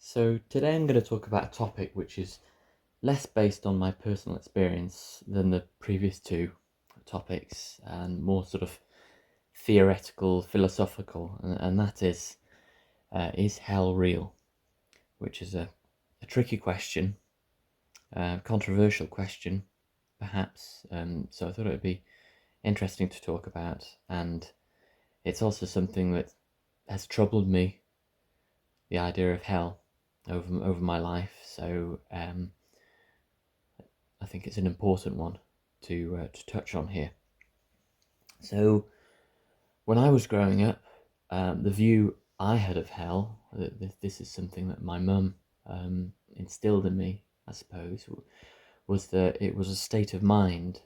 So today I'm going to talk about a topic which is less based on my personal experience than the previous two topics and more sort of theoretical, philosophical, and that is hell real? Which is a tricky question, a controversial question, perhaps. So I thought it would be interesting to talk about, and it's also something that has troubled me, the idea of hell, over my life. So I think it's an important one to touch on here. So, when I was growing up, the view I had of hell, this is something that my mum instilled in me, I suppose, was that it was a state of mind.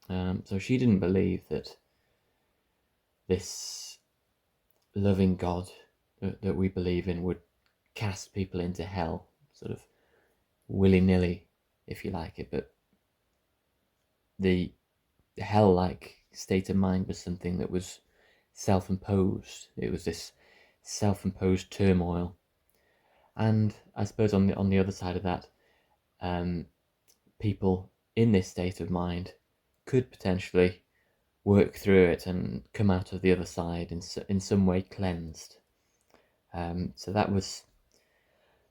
So she didn't believe that this loving God that we believe in would cast people into hell, sort of willy-nilly, if you like it, but the hell-like state of mind was something that was self-imposed. It was this self-imposed turmoil, and I suppose on the other side of that, people in this state of mind could potentially work through it and come out of the other side in some way cleansed. So that was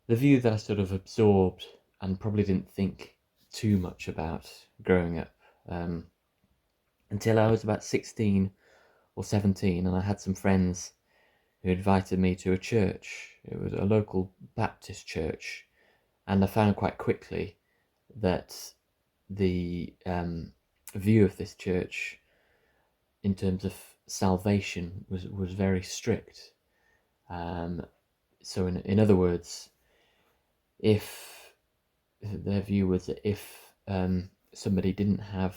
the view that I sort of absorbed and probably didn't think too much about growing up. Until I was about 16 or 17, and I had some friends who invited me to a church. It was a local Baptist church, and I found quite quickly that the view of this church in terms of salvation was very strict. So in other words, if their view was that if somebody didn't have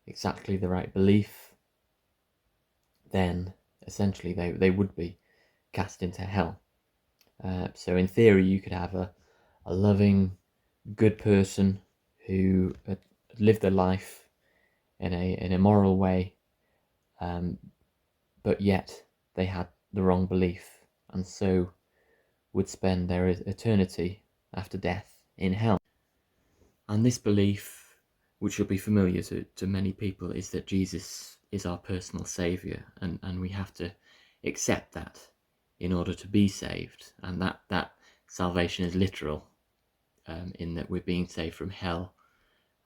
exactly the right belief, then essentially they would be cast into hell. So in theory, you could have a loving, good person who had lived their life in a moral way, but yet they had the wrong belief, and so would spend their eternity after death in hell. And this belief, which will be familiar to many people, is that Jesus is our personal saviour, and we have to accept that in order to be saved, and that salvation is literal, in that we're being saved from hell,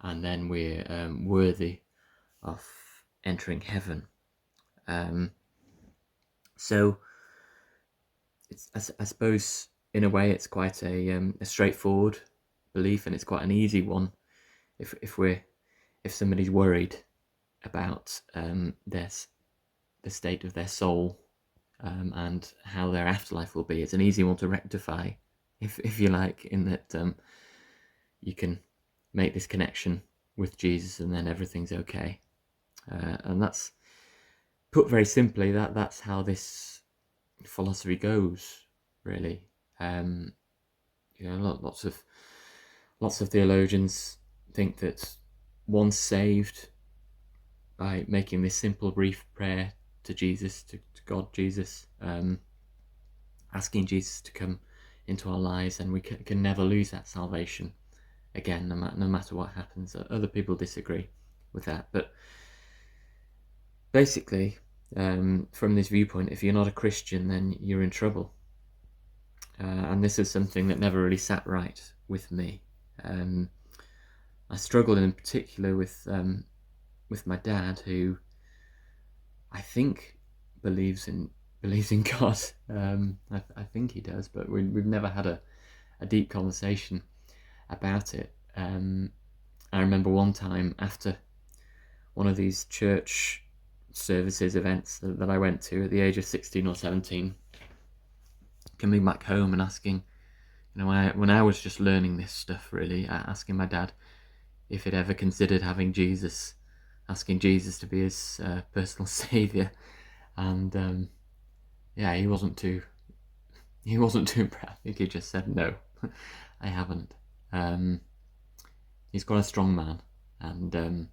and then we're worthy of entering heaven. So I suppose in a way it's quite a straightforward belief, and it's quite an easy one if somebody's worried about the state of their soul, and how their afterlife will be. It's an easy one to rectify, if you like, in that you can make this connection with Jesus, and then everything's okay. And that's, put very simply, that's how this philosophy goes, really. Lots of theologians think that once saved, by making this simple, brief prayer to Jesus, to God, Jesus, asking Jesus to come into our lives, and we can never lose that salvation again, no matter what happens. Other people disagree with that, but basically, from this viewpoint, if you're not a Christian, then you're in trouble. And this is something that never really sat right with me. I struggled in particular with my dad, who I think believes in God. I think he does, but we've never had a deep conversation about it. I remember one time after one of these church services events that I went to at the age of 16 or 17, coming back home and asking, when I was just learning this stuff, really, asking my dad if he'd ever considered asking Jesus to be his personal saviour, and he wasn't too impressed. I think he just said no. I haven't. He's quite a strong man, and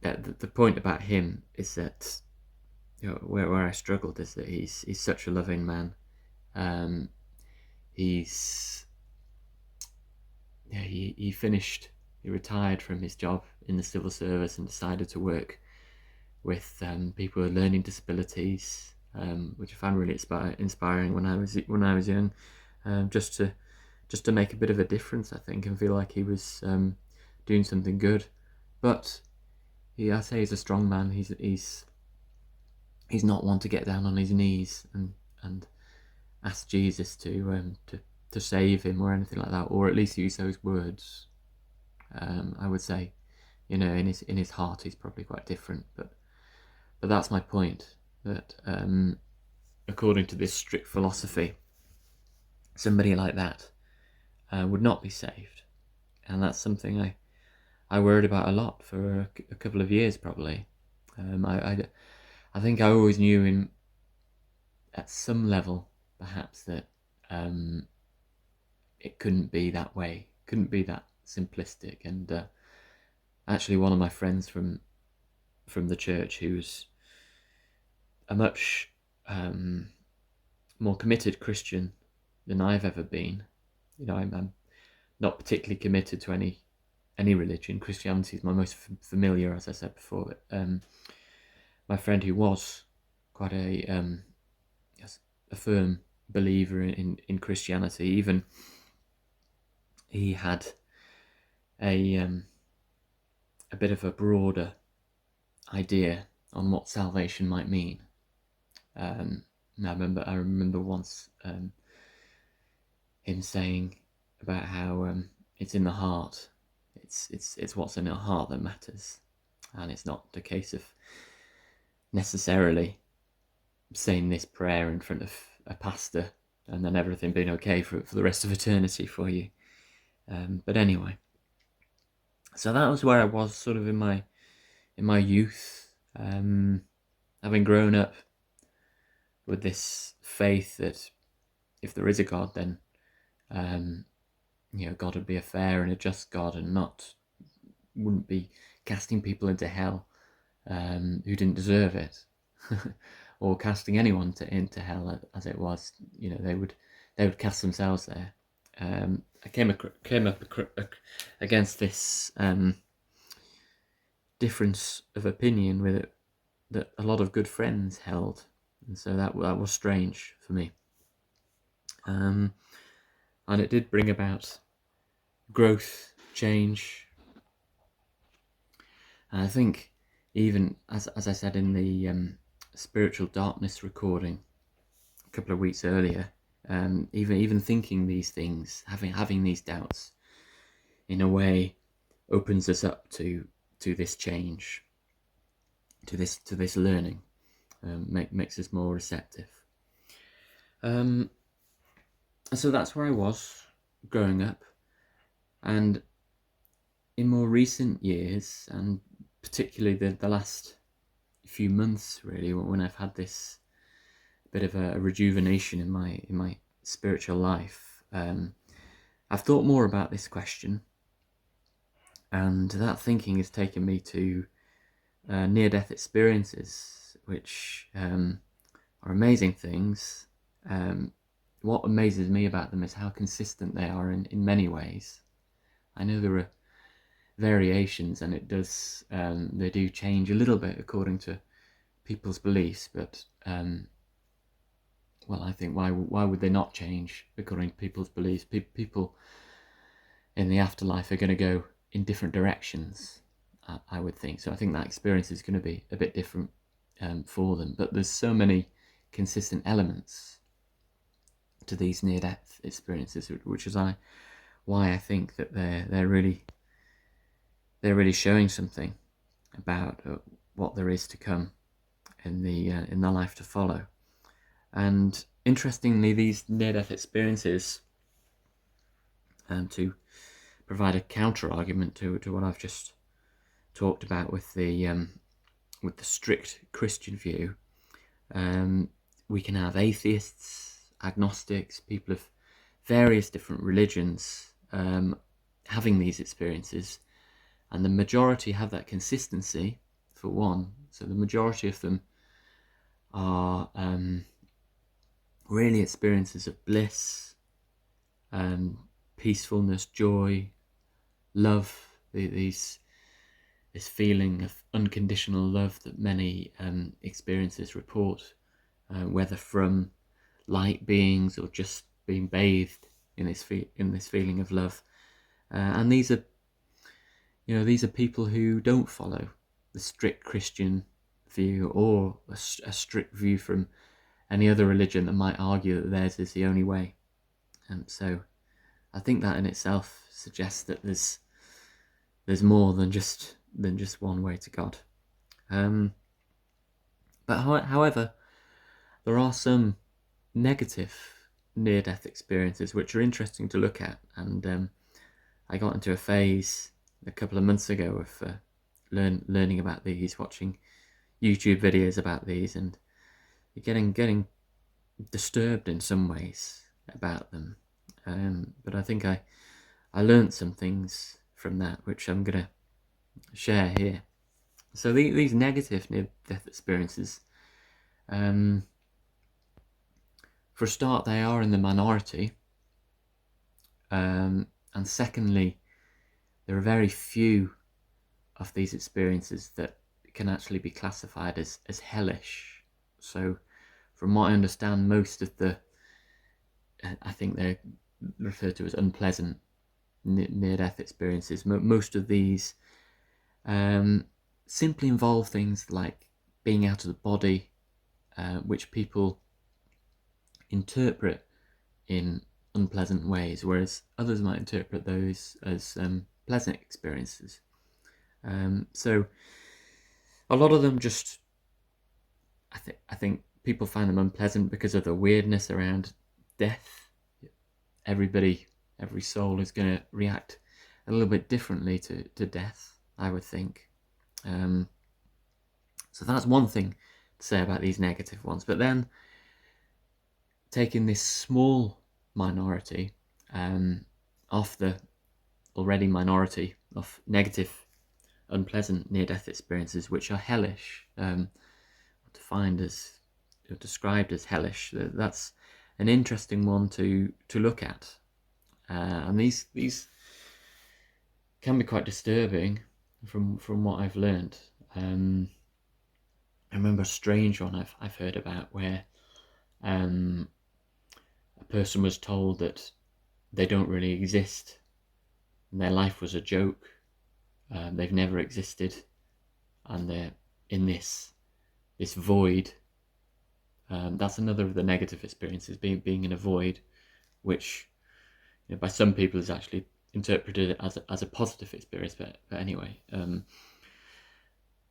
the point about him is that, where I struggled is that he's such a loving man. he's he retired from his job in the civil service and decided to work with people with learning disabilities, which I found really inspiring when I was young, just to make a bit of a difference, I think, and feel like he was doing something good. But I say he's a strong man. He's not one to get down on his knees and ask Jesus to save him or anything like that, or at least use those words. I would say, in his heart, he's probably quite different, but that's my point. That according to this strict philosophy, somebody like that would not be saved, and that's something I worried about a lot for a couple of years, probably. I think I always knew at some level, perhaps, that it couldn't be that way, couldn't be that simplistic. And actually, one of my friends from the church, who's a much more committed Christian than I've ever been. I'm not particularly committed to any religion. Christianity is my most familiar, as I said before. But my friend, who was quite a firm believer in Christianity, even he had a bit of a broader idea on what salvation might mean. I remember once him saying about how it's in the heart. It's what's in our heart that matters, and it's not the case of necessarily saying this prayer in front of a pastor and then everything being okay for the rest of eternity for you. But anyway, so that was where I was sort of in my youth, having grown up with this faith that if there is a God, then God would be a fair and a just God and wouldn't be casting people into hell who didn't deserve it, or casting anyone into hell as it was. They would cast themselves there. I came up against this difference of opinion with it that a lot of good friends held, and so that was strange for me. And it did bring about growth, change. And I think, even as I said in the Spiritual Darkness recording a couple of weeks earlier, even thinking these things, having these doubts, in a way, opens us up to this change, to this learning, makes us more receptive. So that's where I was growing up, and in more recent years, and particularly the last few months, really, when I've had this bit of a rejuvenation in my spiritual life, I've thought more about this question, and that thinking has taken me to near-death experiences, which are amazing things. What amazes me about them is how consistent they are in many ways. I know there are variations, and they do change a little bit according to people's beliefs, but I think why would they not change according to people's beliefs? People in the afterlife are going to go in different directions, I would think. So I think that experience is going to be a bit different for them. But there's so many consistent elements to these near-death experiences, which is why I think that they're really showing something about what there is to come in the life to follow. And interestingly, these near-death experiences, to provide a counter argument to what I've just talked about with the strict Christian view, we can have atheists, agnostics, people of various different religions having these experiences, and the majority have that consistency, for one. So the majority of them are really experiences of bliss, peacefulness, joy, love, this feeling of unconditional love that many experiences report, whether from light beings or just being bathed in this feeling of love. And these are people who don't follow the strict Christian view or a strict view from any other religion that might argue that theirs is the only way. And so I think that in itself suggests that there's more than just one way to God. But however, there are some negative near-death experiences which are interesting to look at, and I got into a phase a couple of months ago of learning about these, watching YouTube videos about these, and getting disturbed in some ways about them. But I think I learned some things from that which I'm going to share here. So these negative near-death experiences, for a start, they are in the minority, and secondly, there are very few of these experiences that can actually be classified as hellish. So from what I understand, most of the, I think they're referred to as unpleasant near-death experiences, most of these simply involve things like being out of the body, which people interpret in unpleasant ways, whereas others might interpret those as pleasant experiences. So a lot of them just, I think people find them unpleasant because of the weirdness around death. Every soul is going to react a little bit differently to death, I would think. So that's one thing to say about these negative ones. But then taking this small minority off the already minority of negative, unpleasant near-death experiences, which are hellish, described as hellish, that's an interesting one to look at. And these can be quite disturbing from what I've learned. I remember a strange one I've heard about where a person was told that they don't really exist and their life was a joke. They've never existed, and they're in this void. That's another of the negative experiences, being in a void, which by some people is actually interpreted as a positive experience. But anyway,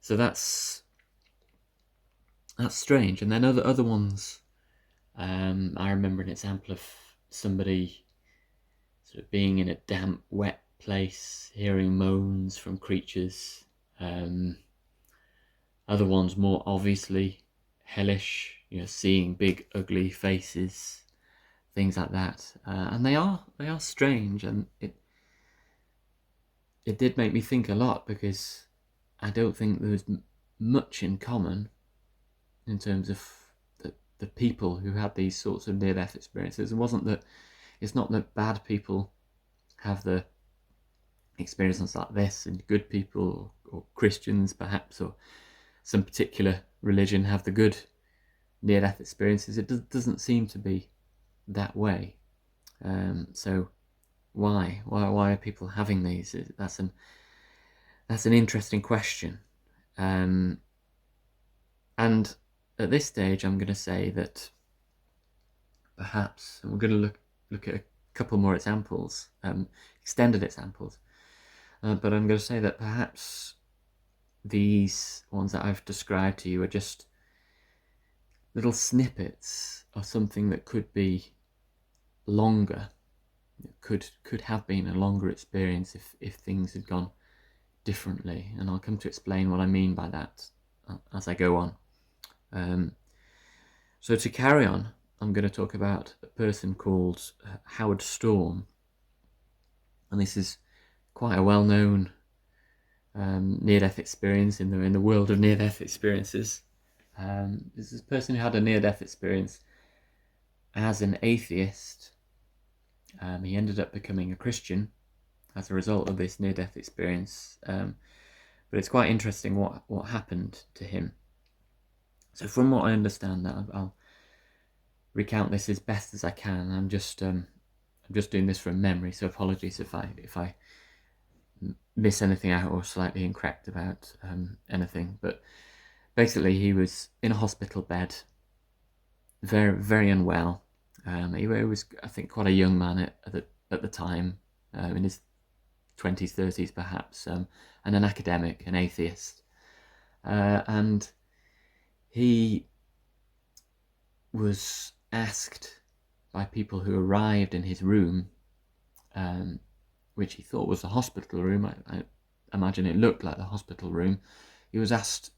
so that's strange. And then other ones. I remember an example of somebody sort of being in a damp, wet place, hearing moans from creatures. Other ones more obviously hellish, seeing big ugly faces, things like that. And they are strange, and it did make me think a lot, because I don't think there was much in common in terms of the people who had these sorts of near-death experiences. It's not that bad people have the experiences like this, and good people or Christians perhaps, or some particular religion have the good near-death experiences. It doesn't seem to be that way. So why are people having these? That's an interesting question. And at this stage, I'm going to say that perhaps, and we're going to look at a couple more examples, extended examples, but I'm going to say that perhaps these ones that I've described to you are just little snippets of something that could be longer. It could have been a longer experience if things had gone differently, and I'll come to explain what I mean by that as I go on. So to carry on, I'm going to talk about a person called Howard Storm, and this is quite a well-known near-death experience in the world of near-death experiences. This is a person who had a near-death experience as an atheist, He ended up becoming a Christian as a result of this near-death experience. But it's quite interesting what happened to him. So from what I understand, I'll recount this as best as I can. I'm just doing this from memory, so apologies if I miss anything out or slightly incorrect about anything. But basically, he was in a hospital bed, very, very unwell. He was, I think, quite a young man at the time, in his 20s, 30s perhaps, and an academic, an atheist. And he was asked by people who arrived in his room, which he thought was the hospital room. I imagine it looked like the hospital room. He was asked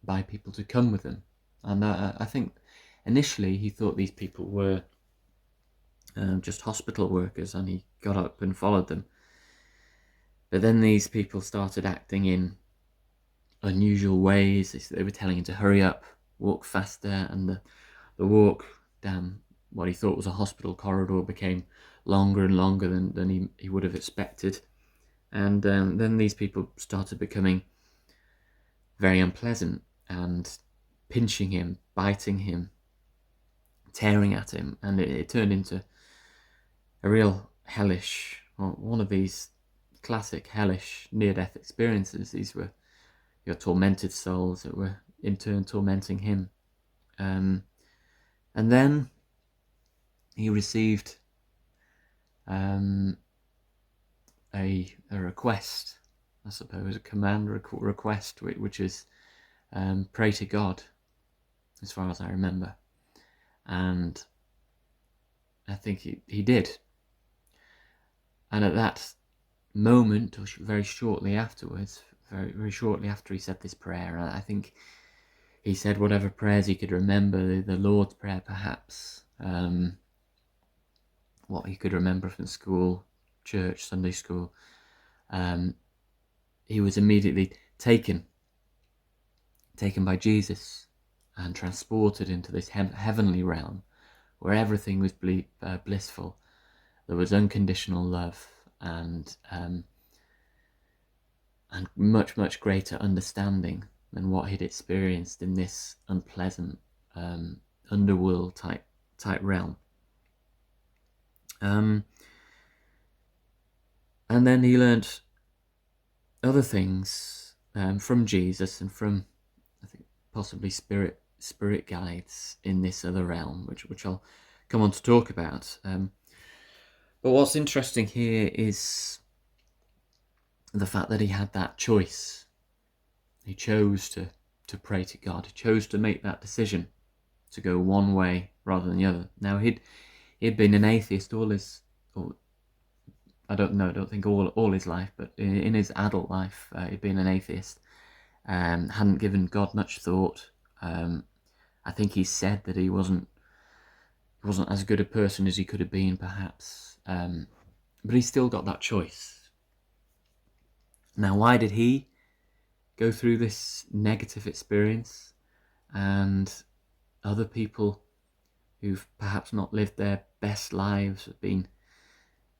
by people to come with him. And I think initially he thought these people were just hospital workers, and he got up and followed them. But then these people started acting in unusual ways. They were telling him to hurry up, walk faster, and the walk down what he thought was a hospital corridor became longer and longer than he would have expected. And then these people started becoming very unpleasant and pinching him, biting him, tearing at him, and it turned into a real hellish, or one of these classic hellish near-death experiences. These were your tormented souls that were in turn tormenting him. And then he received a request, I suppose, a command request, which is pray to God, as far as I remember. And I think he did. And at that moment, or very shortly afterwards, very shortly after he said this prayer, I think he said whatever prayers he could remember, the Lord's Prayer perhaps, what he could remember from school, church, Sunday school. He was immediately taken by Jesus and transported into this heavenly realm where everything was blissful. There was unconditional love and much, much greater understanding than what he'd experienced in this unpleasant underworld type realm. And then he learned other things from Jesus and from, I think, possibly spirit guides in this other realm, which I'll come on to talk about. But what's interesting here is the fact that he had that choice. He chose to pray to God. He chose to make that decision to go one way rather than the other. Now he'd been an atheist all his life, but in his adult life, he'd been an atheist. Hadn't given God much thought. I think he said that he wasn't as good a person as he could have been, perhaps. But he still got that choice. Now, why did he go through this negative experience, and other people who've perhaps not lived their best lives, have been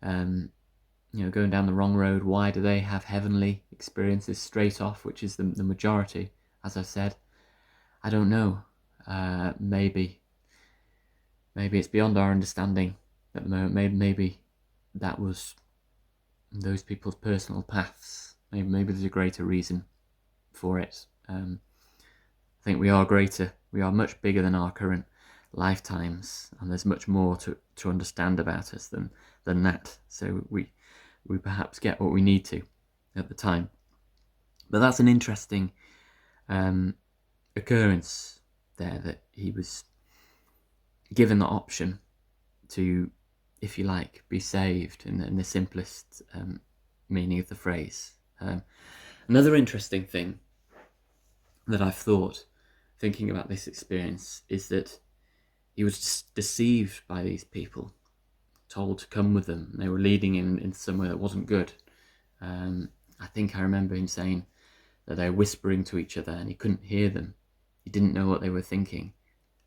going down the wrong road, why do they have heavenly experiences straight off, which is the majority, as I said? I don't know. Maybe it's beyond our understanding at the moment. Maybe that was those people's personal paths. Maybe there's a greater reason for it. I think we are greater. We are much bigger than our current lifetimes, and there's much more to understand about us than that. So we perhaps get what we need to at the time. But that's an interesting occurrence there, that he was given the option to, if you like, be saved in the simplest meaning of the phrase. Another interesting thing that I've thought, thinking about this experience, is that he was deceived by these people, told to come with them. They were leading him in somewhere that wasn't good. I think I remember him saying that they were whispering to each other and he couldn't hear them. He didn't know what they were thinking.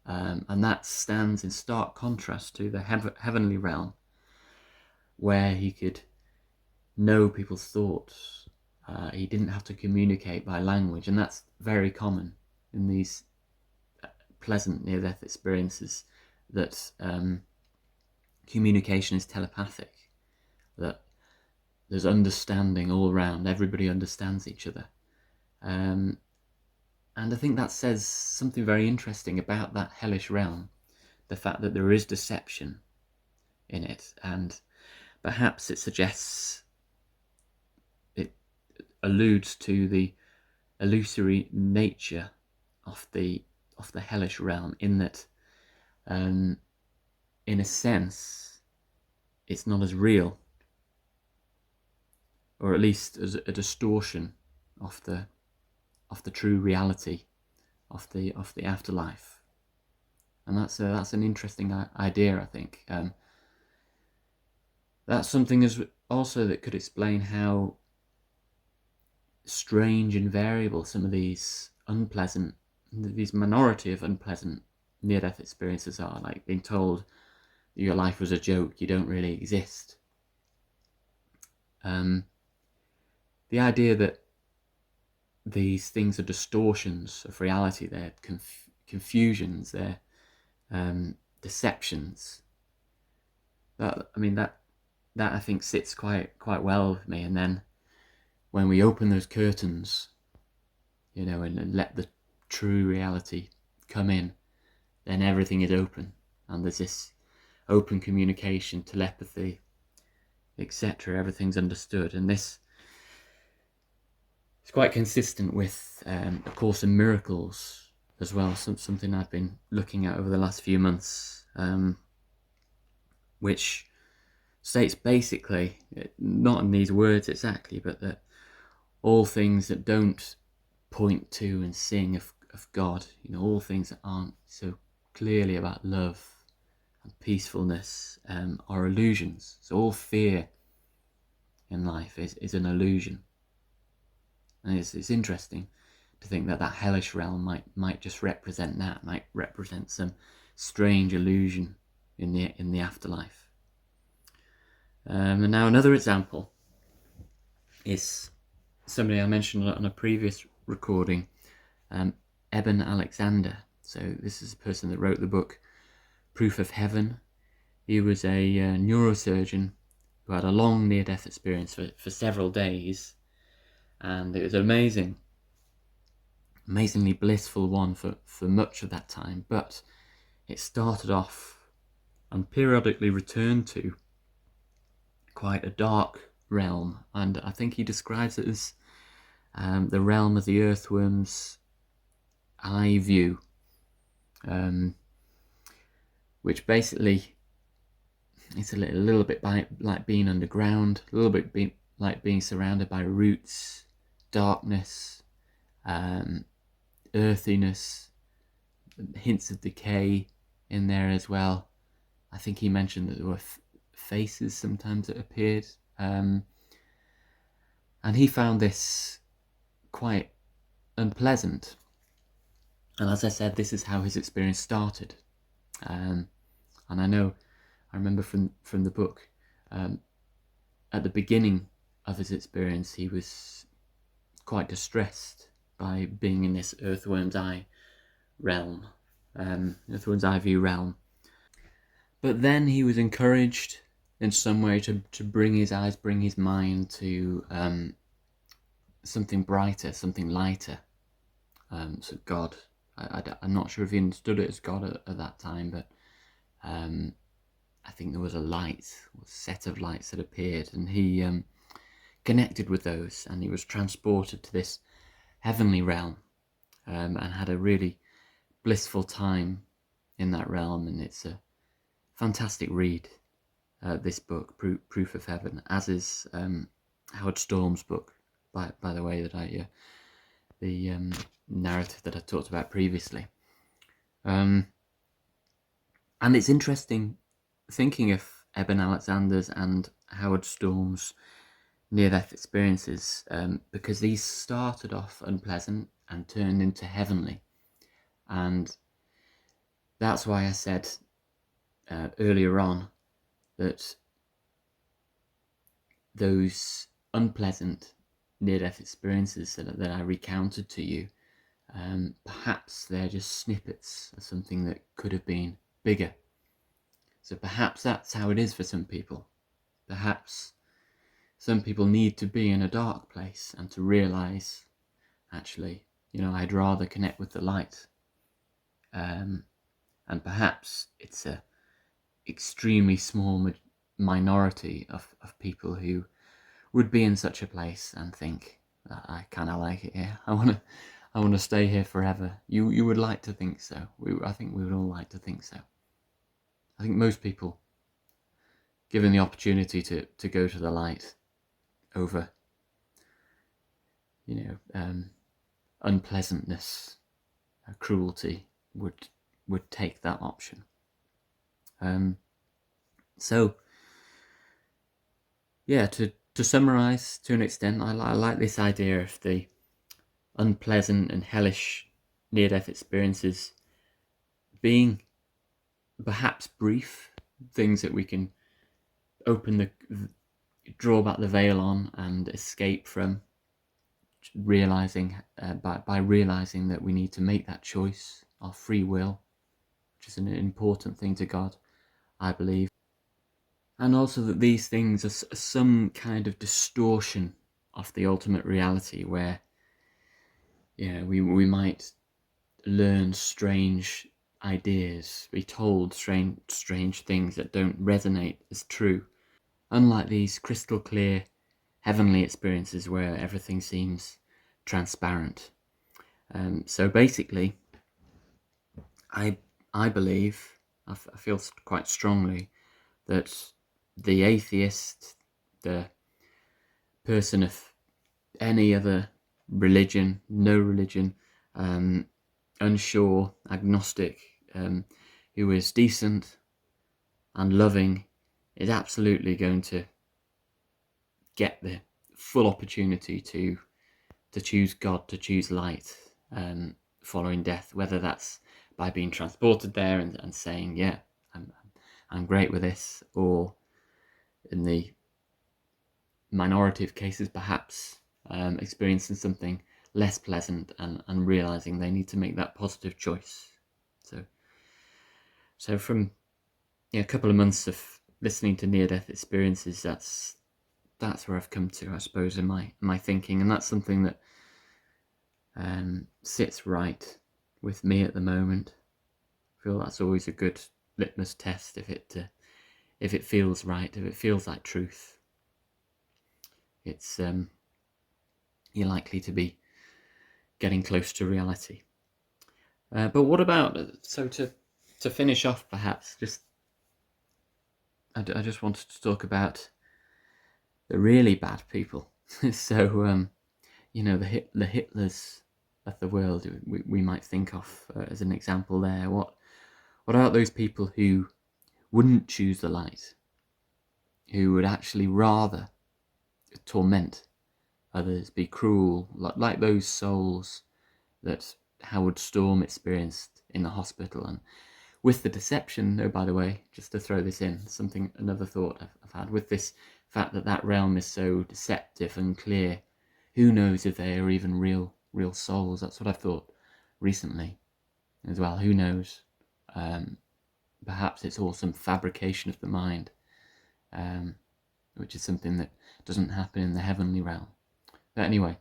And that stands in stark contrast to the heavenly realm, where he could know people's thoughts. He didn't have to communicate by language, and that's very common in these pleasant near-death experiences, that communication is telepathic, that there's understanding all around, everybody understands each other. And I think that says something very interesting about that hellish realm, the fact that there is deception in it, and perhaps it suggests, it alludes to the illusory nature of the hellish realm, in that in a sense it's not as real, or at least as a distortion of the true reality of the afterlife. And that's an interesting idea, I think. That's something as also that could explain how strange and variable some of these minority of unpleasant near-death experiences are, like being told your life was a joke, you don't really exist. The idea that these things are distortions of reality, they're confusions, they're deceptions. That I think sits quite well with me. And then when we open those curtains, and let the true reality come in, then everything is open, and there's this open communication, telepathy, etc. Everything's understood, and this is quite consistent with A Course in Miracles as well, something I've been looking at over the last few months, which states basically, not in these words exactly, but that all things that don't point to and sing of God, all things that aren't so clearly about love and peacefulness, are illusions. So all fear in life is an illusion. And it's interesting to think that hellish realm might just represent that, might represent some strange illusion in the afterlife. And now another example is somebody I mentioned on a previous recording, Eben Alexander. So this is a person that wrote the book Proof of Heaven. He was a neurosurgeon who had a long near-death experience for several days, and it was amazingly blissful one for much of that time, but it started off and periodically returned to quite a dark realm, and I think he describes it as the realm of the earthworm's eye view, which basically it's a little bit like being underground, a little bit like being surrounded by roots, darkness, earthiness, hints of decay in there as well. I think he mentioned that there were faces sometimes that appeared, and he found this quite unpleasant. And as I said, this is how his experience started. And I remember from the book, at the beginning of his experience, he was quite distressed by being in this earthworm's eye realm, earthworm's eye view realm. But then he was encouraged in some way to bring his mind to something brighter, something lighter. So God, I'm not sure if he understood it as God at that time, but I think there was a set of lights that appeared, and he connected with those, and he was transported to this heavenly realm, and had a really blissful time in that realm. And it's a fantastic read, this book, Proof of Heaven, as is Howard Storm's book, by the way, that the narrative that I talked about previously. And it's interesting thinking of Eben Alexander's and Howard Storm's near-death experiences, because these started off unpleasant and turned into heavenly. And that's why I said earlier on that those unpleasant near-death experiences that I recounted to you, perhaps they're just snippets of something that could have been bigger. So perhaps that's how it is for some people. Perhaps some people need to be in a dark place and to realize, actually, I'd rather connect with the light. And perhaps it's a extremely small minority of people who would be in such a place and think that I kind of like it here. I want to stay here forever. You would like to think so. I think we would all like to think so. I think most people, given the opportunity to go to the light over, unpleasantness, cruelty, would take that option. So yeah, to summarize to an extent, I like this idea of the unpleasant and hellish near-death experiences being perhaps brief, things that we can draw back the veil on and escape from, realizing by realizing that we need to make that choice, our free will, which is an important thing to God, I believe. And also that these things are some kind of distortion of the ultimate reality, where we might learn strange ideas, be told strange things that don't resonate as true, unlike these crystal clear heavenly experiences where everything seems transparent. So basically, I believe, I feel quite strongly that the atheist, the person of any other religion, no religion, unsure, agnostic, who is decent and loving, is absolutely going to get the full opportunity to choose God, to choose light, following death, whether that's by being transported there and saying, yeah, I'm great with this, or in the minority of cases, perhaps experiencing something less pleasant and realizing they need to make that positive choice. So from a couple of months of listening to near-death experiences, that's where I've come to, I suppose, in my thinking, and that's something that sits right with me at the moment. I feel that's always a good litmus test. If it feels right, if it feels like truth, it's you're likely to be getting close to reality. But what about, so to finish off, perhaps, I just wanted to talk about the really bad people. So the Hitlers of the world we might think of as an example there. What about those people who wouldn't choose the light, who would actually rather torment others, be cruel, like those souls that Howard Storm experienced in the hospital? And with the deception, oh, by the way, just to throw this in, another thought I've had, with this fact that realm is so deceptive and clear, who knows if they are even real souls? That's what I've thought recently as well. Who knows? Perhaps it's all some fabrication of the mind, which is something that doesn't happen in the heavenly realm. But anyway,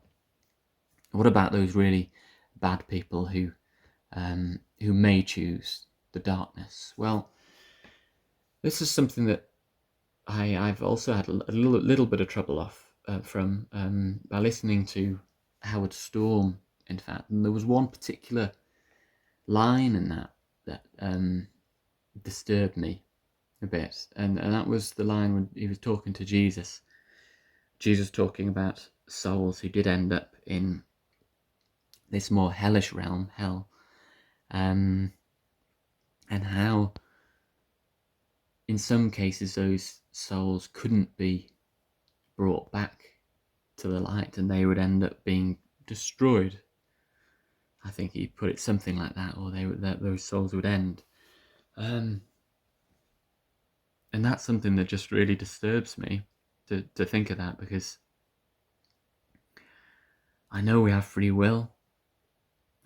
what about those really bad people who may choose the darkness? Well, this is something that I've also had a little bit of trouble from by listening to Howard Storm, in fact. And there was one particular line in that disturbed me a bit, and that was the line when he was talking to Jesus talking about souls who did end up in this more hellish realm, hell, and how in some cases those souls couldn't be brought back to the light and they would end up being destroyed. I think he put it something like that, or those souls would end. And that's something that just really disturbs me. to think of that, because I know we have free will.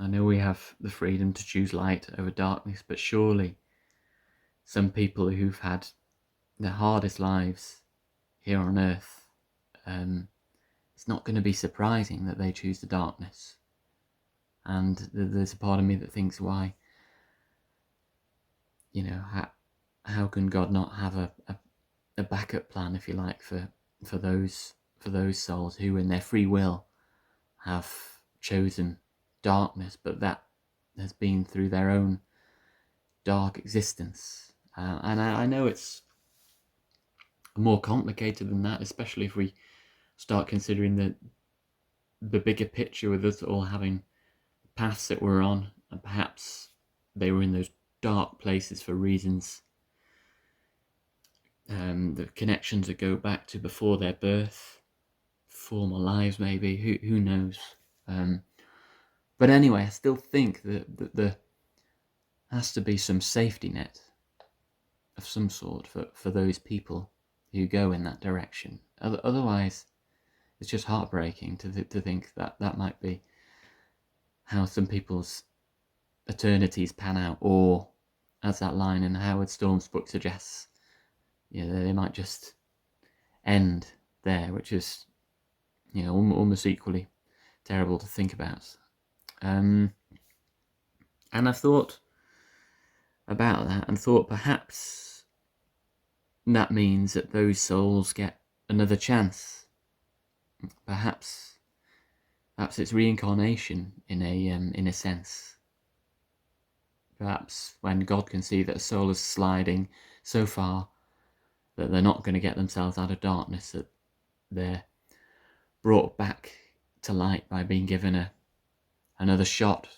I know we have the freedom to choose light over darkness, but surely some people who've had the hardest lives here on earth, it's not going to be surprising that they choose the darkness. And there's a part of me that thinks, why? How can God not have a backup plan, if you like, for those souls who, in their free will, have chosen darkness, but that has been through their own dark existence. And I know it's more complicated than that, especially if we start considering the bigger picture, with us all having paths that we're on, and perhaps they were in those dark places for reasons, the connections that go back to before their birth, former lives maybe, who knows. But anyway, I still think that there has to be some safety net of some sort for those people who go in that direction. Otherwise, it's just heartbreaking to think that might be how some people's eternities pan out, or, as that line in Howard Storm's book suggests, they might just end there, which is, almost equally terrible to think about. And I've thought about that and thought perhaps that means that those souls get another chance. Perhaps it's reincarnation in a sense. Perhaps when God can see that a soul is sliding so far that they're not going to get themselves out of darkness, that they're brought back to light by being given another shot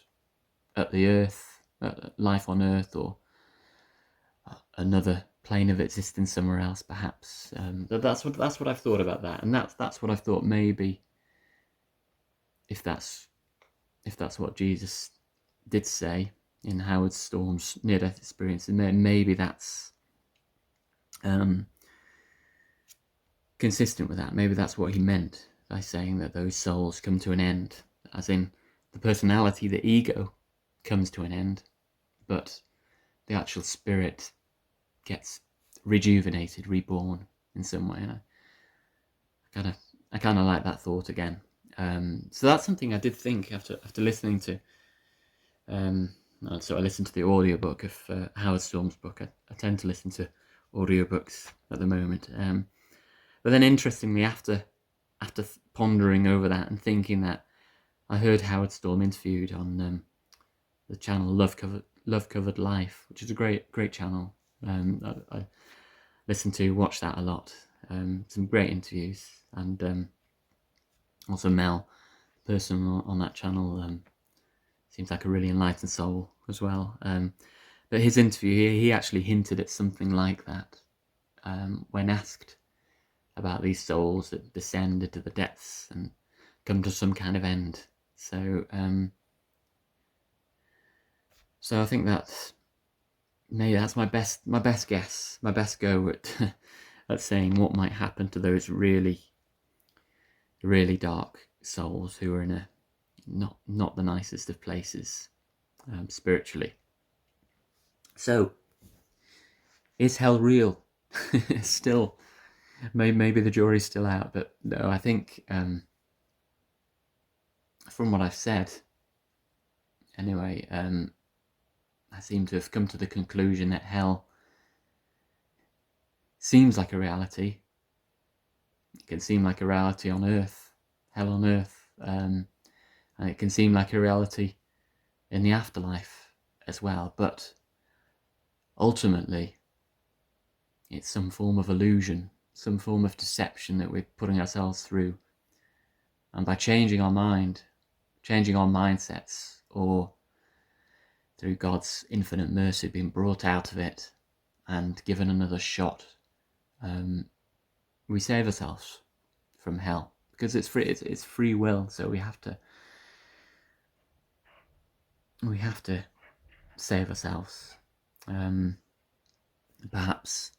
at the earth, at life on earth, or another plane of existence somewhere else, perhaps. That's what I've thought about that, and that's what I've thought, maybe, if that's what Jesus did say in Howard Storm's near-death experience, and maybe that's consistent with that. Maybe that's what he meant by saying that those souls come to an end, as in the personality, the ego, comes to an end, but the actual spirit gets rejuvenated, reborn in some way. And I kind of like that thought again. So that's something I did think after listening to. So I listened to the audiobook of Howard Storm's book. I tend to listen to audiobooks at the moment. But then, interestingly, after pondering over that and thinking that, I heard Howard Storm interviewed on the channel Love Covered Life, which is a great channel. I listen to, watch that a lot. Some great interviews, and also Mel, the person on that channel, seems like a really enlightened soul as well. But his interview, he actually hinted at something like that when asked about these souls that descend into the depths and come to some kind of end. So I think that maybe that's my best guess, my best go at saying what might happen to those really, really dark souls who are in a not the nicest of places spiritually. So, is hell real? Still, maybe the jury's still out, but no, I think from what I've said, anyway, I seem to have come to the conclusion that hell seems like a reality. It can seem like a reality on earth, hell on earth, and it can seem like a reality in the afterlife as well, but ultimately it's some form of illusion, some form of deception that we're putting ourselves through. And by changing our mind, changing our mindsets, or through God's infinite mercy being brought out of it and given another shot, we save ourselves from hell, because it's free. It's free will, so we have to save ourselves. Perhaps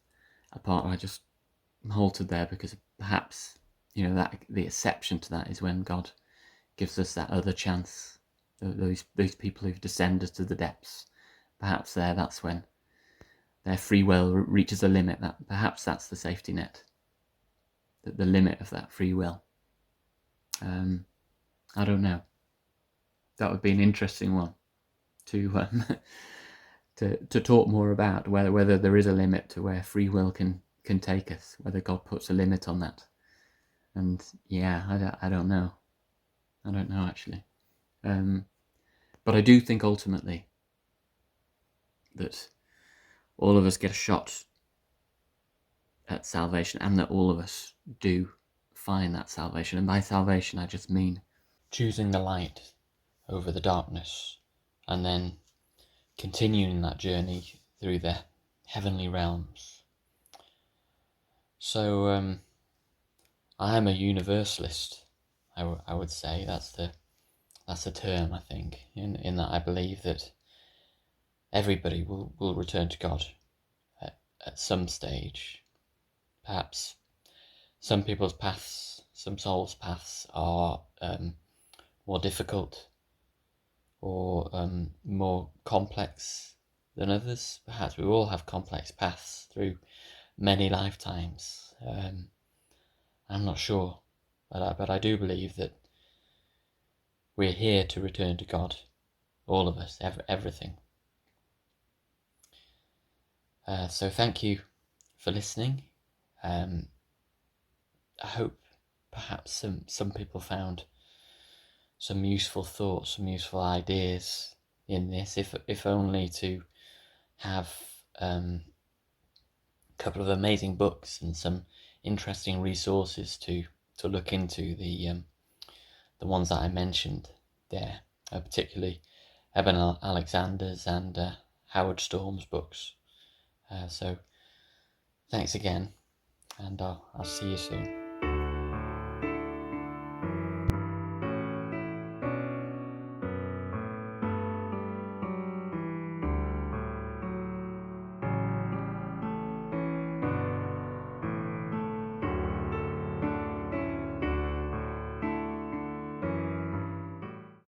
a part I just halted there because perhaps, that the exception to that is when God gives us that other chance. Those people who've descended to the depths, perhaps that's when their free will reaches a limit. That perhaps that's the safety net, the limit of that free will. I don't know. That would be an interesting one to to talk more about, whether there is a limit to where free will can take us, whether God puts a limit on that. And yeah, I don't know. I don't know actually. But I do think ultimately that all of us get a shot at salvation, and that all of us do find that salvation. And by salvation, I just mean choosing the light over the darkness, and then continuing that journey through the heavenly realms. So I am a universalist. I would say that's the term, I think, in that I believe that everybody will return to God at some stage. Perhaps some people's paths, some souls' paths are more difficult or more complex than others. Perhaps we all have complex paths through many lifetimes. I'm not sure, but I do believe that we're here to return to God, all of us, everything. So thank you for listening. I hope perhaps some people found some useful thoughts, some useful ideas in this, if only to have a couple of amazing books and some interesting resources to look into, the ones that I mentioned there, particularly Eben Alexander's and Howard Storm's books. So thanks again, and I'll see you soon.